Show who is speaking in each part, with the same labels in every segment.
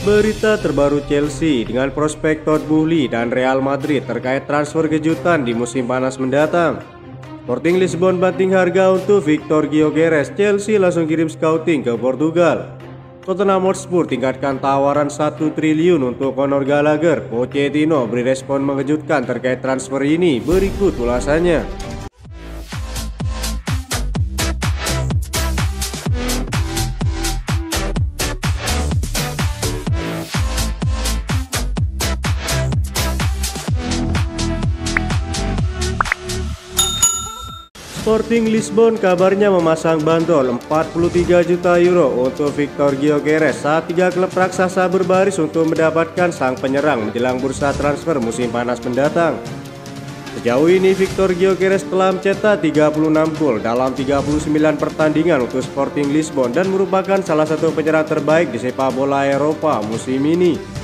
Speaker 1: Berita terbaru Chelsea dengan prospek Todd Boehly dan Real Madrid terkait transfer kejutan di musim panas mendatang. Sporting Lisbon banting harga untuk Victor Gyökeres. Chelsea langsung kirim scouting ke Portugal. Tottenham Hotspur tingkatkan tawaran 1 triliun untuk Conor Gallagher. Pochettino beri respon mengejutkan terkait transfer ini. Berikut ulasannya. Sporting Lisbon kabarnya memasang bandrol 43 juta euro untuk Victor Gyökeres saat 3 klub raksasa berbaris untuk mendapatkan sang penyerang menjelang bursa transfer musim panas mendatang. Sejauh ini Victor Gyökeres telah mencetak 36 gol dalam 39 pertandingan untuk Sporting Lisbon dan merupakan salah satu penyerang terbaik di sepak bola Eropa musim ini.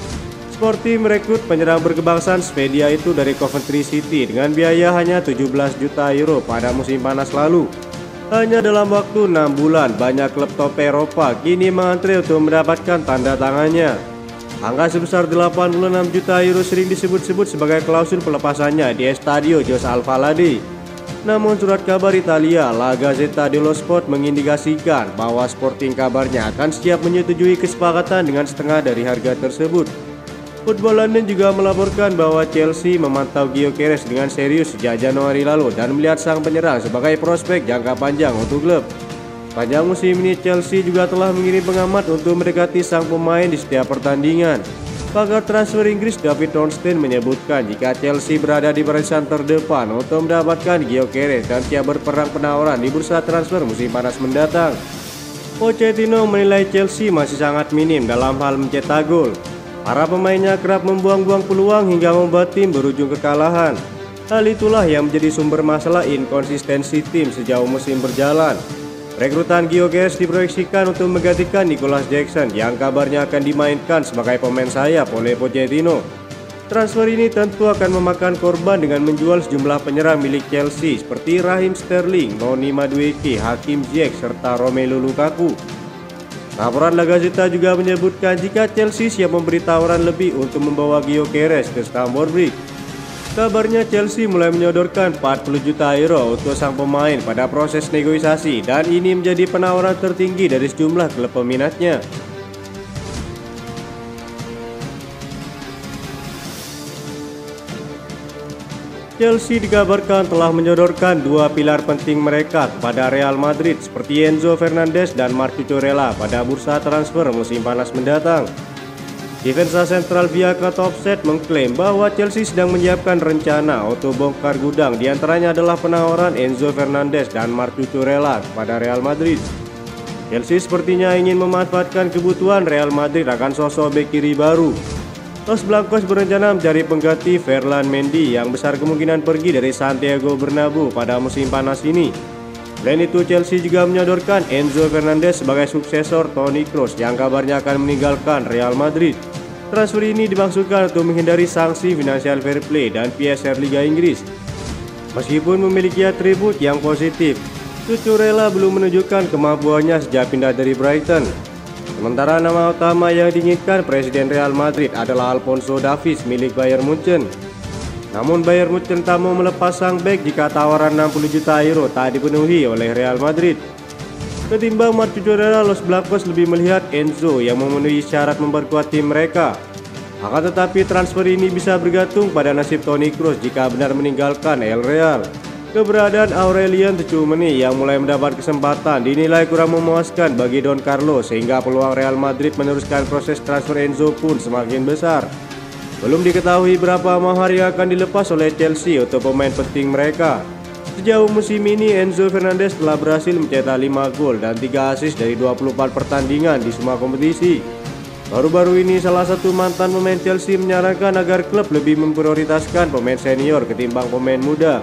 Speaker 1: Sporting merekrut penyerang berkebangsaan Swedia itu dari Coventry City dengan biaya hanya 17 juta euro pada musim panas lalu. Hanya dalam waktu 6 bulan, banyak klub top Eropa kini mengantre untuk mendapatkan tanda tangannya. Angka sebesar 86 juta euro sering disebut-sebut sebagai klausul pelepasannya di Estadio Jose Alvalade. Namun surat kabar Italia La Gazzetta dello Sport mengindikasikan bahwa Sporting kabarnya akan siap menyetujui kesepakatan dengan setengah dari harga tersebut. Football London juga melaporkan bahwa Chelsea memantau Gyökeres dengan serius sejak Januari lalu dan melihat sang penyerang sebagai prospek jangka panjang untuk klub. Panjang musim ini Chelsea juga telah mengirim pengamat untuk mendekati sang pemain di setiap pertandingan. Pakar transfer Inggris David Ornstein menyebutkan jika Chelsea berada di barisan terdepan untuk mendapatkan Gyökeres dan siap berperang penawaran di bursa transfer musim panas mendatang. Pochettino menilai Chelsea masih sangat minim dalam hal mencetak gol. Para pemainnya kerap membuang-buang peluang hingga membuat tim berujung kekalahan. Hal itulah yang menjadi sumber masalah inkonsistensi tim sejauh musim berjalan. Rekrutan Gyökeres diproyeksikan untuk menggantikan Nicholas Jackson yang kabarnya akan dimainkan sebagai pemain sayap oleh Pochettino. Transfer ini tentu akan memakan korban dengan menjual sejumlah penyerang milik Chelsea seperti Raheem Sterling, Noni Madueke, Hakim Ziyech, serta Romelu Lukaku. Laporan La Gazzetta juga menyebutkan jika Chelsea siap memberi tawaran lebih untuk membawa Gyökeres ke Stamford Bridge. Kabarnya Chelsea mulai menyodorkan 40 juta euro untuk sang pemain pada proses negosiasi dan ini menjadi penawaran tertinggi dari sejumlah klub peminatnya. Chelsea dikabarkan telah menyodorkan dua pilar penting mereka kepada Real Madrid seperti Enzo Fernandez dan Marc Cucurella pada bursa transfer musim panas mendatang. Defensa sentral Viaka Topset mengklaim bahwa Chelsea sedang menyiapkan rencana untuk bongkar gudang, diantaranya adalah penawaran Enzo Fernandez dan Marc Cucurella kepada Real Madrid. Chelsea sepertinya ingin memanfaatkan kebutuhan Real Madrid akan sosok bek kiri baru. Los Blancos berencana mencari pengganti Ferland Mendy yang besar kemungkinan pergi dari Santiago Bernabeu pada musim panas ini. Selain itu Chelsea juga menyodorkan Enzo Fernandez sebagai suksesor Toni Kroos yang kabarnya akan meninggalkan Real Madrid. Transfer ini dimaksudkan untuk menghindari sanksi Financial Fair Play dan PSR Liga Inggris. Meskipun memiliki atribut yang positif, Cucurella belum menunjukkan kemampuannya sejak pindah dari Brighton. Sementara nama utama yang diinginkan Presiden Real Madrid adalah Alphonso Davies milik Bayern Munchen. Namun Bayern Munchen tak mau melepas sang bek jika tawaran 60 juta euro tak dipenuhi oleh Real Madrid. Ketimbang Marc Cucurella, Los Blancos lebih melihat Enzo yang memenuhi syarat memperkuat tim mereka. Akan tetapi transfer ini bisa bergantung pada nasib Toni Kroos jika benar meninggalkan El Real. Keberadaan Aurelien Tchouameni yang mulai mendapat kesempatan dinilai kurang memuaskan bagi Don Carlo sehingga peluang Real Madrid meneruskan proses transfer Enzo pun semakin besar. Belum diketahui berapa mahar yang akan dilepas oleh Chelsea untuk pemain penting mereka. Sejauh musim ini Enzo Fernandez telah berhasil mencetak 5 gol dan 3 assist dari 24 pertandingan di semua kompetisi. Baru-baru ini salah satu mantan pemain Chelsea menyarankan agar klub lebih memprioritaskan pemain senior ketimbang pemain muda.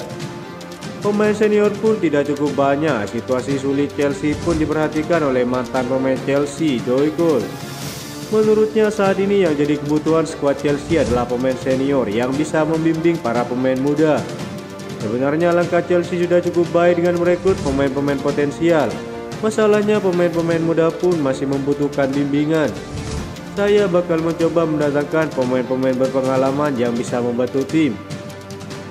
Speaker 1: Pemain senior pun tidak cukup banyak. Situasi sulit Chelsea pun diperhatikan oleh mantan pemain Chelsea, Joe Cole. Menurutnya saat ini yang jadi kebutuhan skuad Chelsea adalah pemain senior yang bisa membimbing para pemain muda. Sebenarnya langkah Chelsea sudah cukup baik dengan merekrut pemain-pemain potensial. Masalahnya pemain-pemain muda pun masih membutuhkan bimbingan. Saya bakal mencoba mendatangkan pemain-pemain berpengalaman yang bisa membantu tim.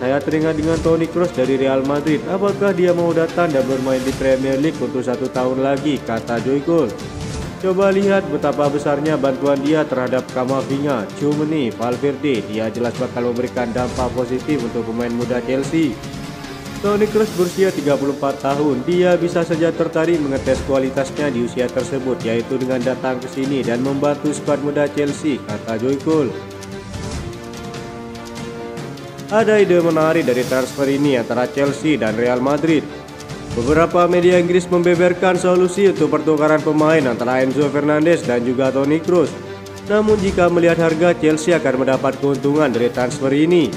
Speaker 1: Saya teringat dengan Toni Kroos dari Real Madrid. Apakah dia mau datang dan bermain di Premier League untuk 1 tahun lagi, kata Joycol. Coba lihat betapa besarnya bantuan dia terhadap Camavinga, Tchouaméni, Valverde. Dia jelas bakal memberikan dampak positif untuk pemain muda Chelsea. Toni Kroos berusia 34 tahun. Dia bisa saja tertarik mengetes kualitasnya di usia tersebut, yaitu dengan datang ke sini dan membantu skuad muda Chelsea, kata Joycol. Ada ide menarik dari transfer ini antara Chelsea dan Real Madrid. Beberapa media Inggris membeberkan solusi untuk pertukaran pemain antara Enzo Fernandez dan juga Toni Kroos. Namun jika melihat harga, Chelsea akan mendapat keuntungan dari transfer ini.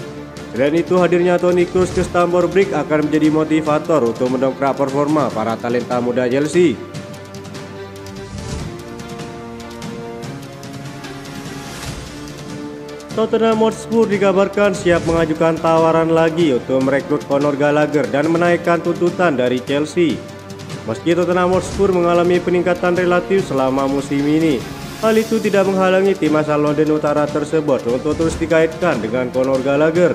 Speaker 1: Selain itu, hadirnya Toni Kroos ke Stamford Bridge akan menjadi motivator untuk mendongkrak performa para talenta muda Chelsea. Tottenham Hotspur dikabarkan siap mengajukan tawaran lagi untuk merekrut Conor Gallagher dan menaikkan tuntutan dari Chelsea. Meski Tottenham Hotspur mengalami peningkatan relatif selama musim ini, hal itu tidak menghalangi tim asal London Utara tersebut untuk terus dikaitkan dengan Conor Gallagher.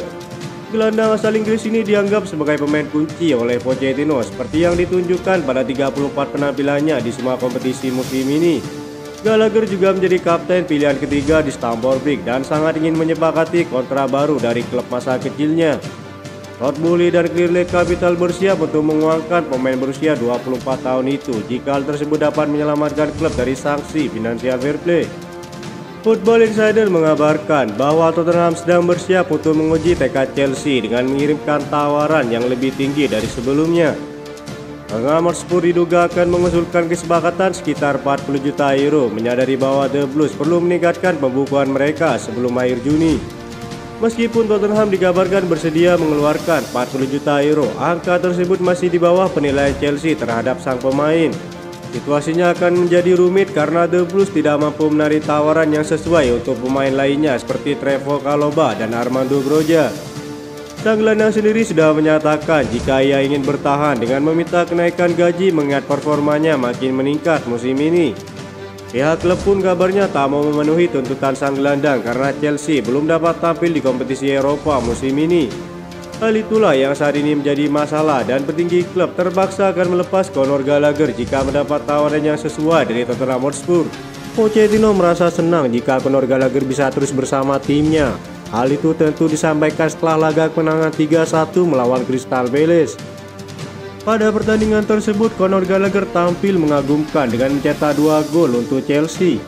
Speaker 1: Gelandang asal Inggris ini dianggap sebagai pemain kunci oleh Pochettino seperti yang ditunjukkan pada 34 penampilannya di semua kompetisi musim ini. Gallagher juga menjadi kapten pilihan ketiga di Stamford Bridge dan sangat ingin menyepakati kontrak baru dari klub masa kecilnya. Todd Boehly dan Clearlake Capital bersiap untuk menguangkan pemain berusia 24 tahun itu jika hal tersebut dapat menyelamatkan klub dari sanksi Financial Fair Play. Football Insider mengabarkan bahwa Tottenham sedang bersiap untuk menguji tekad Chelsea dengan mengirimkan tawaran yang lebih tinggi dari sebelumnya. Tottenham Hotspur diduga akan mengusulkan kesepakatan sekitar 40 juta euro, menyadari bahwa The Blues perlu meningkatkan pembukuan mereka sebelum akhir Juni. Meskipun Tottenham dikabarkan bersedia mengeluarkan 40 juta euro, angka tersebut masih di bawah penilaian Chelsea terhadap sang pemain. Situasinya akan menjadi rumit karena The Blues tidak mampu menarik tawaran yang sesuai untuk pemain lainnya seperti Trevoh Chalobah dan Armando Broja. Sang gelandang sendiri sudah menyatakan jika ia ingin bertahan dengan meminta kenaikan gaji mengingat performanya makin meningkat musim ini. Pihak klub pun kabarnya tak mau memenuhi tuntutan sang gelandang karena Chelsea belum dapat tampil di kompetisi Eropa musim ini. Hal itulah yang saat ini menjadi masalah dan petinggi klub terpaksa akan melepas Conor Gallagher jika mendapat tawaran yang sesuai dari Tottenham Hotspur. Pochettino merasa senang jika Conor Gallagher bisa terus bersama timnya. Hal itu tentu disampaikan setelah laga kemenangan 3-1 melawan Crystal Palace. Pada pertandingan tersebut, Conor Gallagher tampil mengagumkan dengan mencetak 2 gol untuk Chelsea.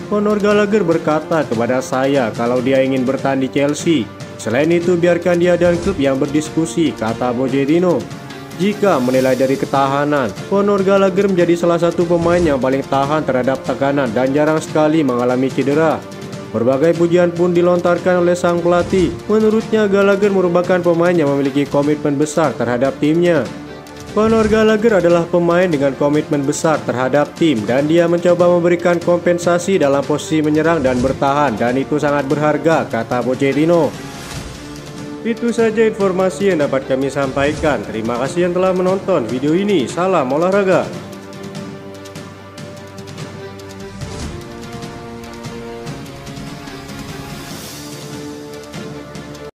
Speaker 1: Conor Gallagher berkata kepada saya kalau dia ingin bertahan di Chelsea. Selain itu, biarkan dia dan klub yang berdiskusi, kata Pochettino. Jika menilai dari ketahanan, Conor Gallagher menjadi salah satu pemain yang paling tahan terhadap tekanan dan jarang sekali mengalami cedera. Berbagai pujian pun dilontarkan oleh sang pelatih. Menurutnya, Gallagher merupakan pemain yang memiliki komitmen besar terhadap timnya. Conor Gallagher adalah pemain dengan komitmen besar terhadap tim dan dia mencoba memberikan kompensasi dalam posisi menyerang dan bertahan dan itu sangat berharga, kata Pochettino. Itu saja informasi yang dapat kami sampaikan. Terima kasih yang telah menonton video ini. Salam olahraga.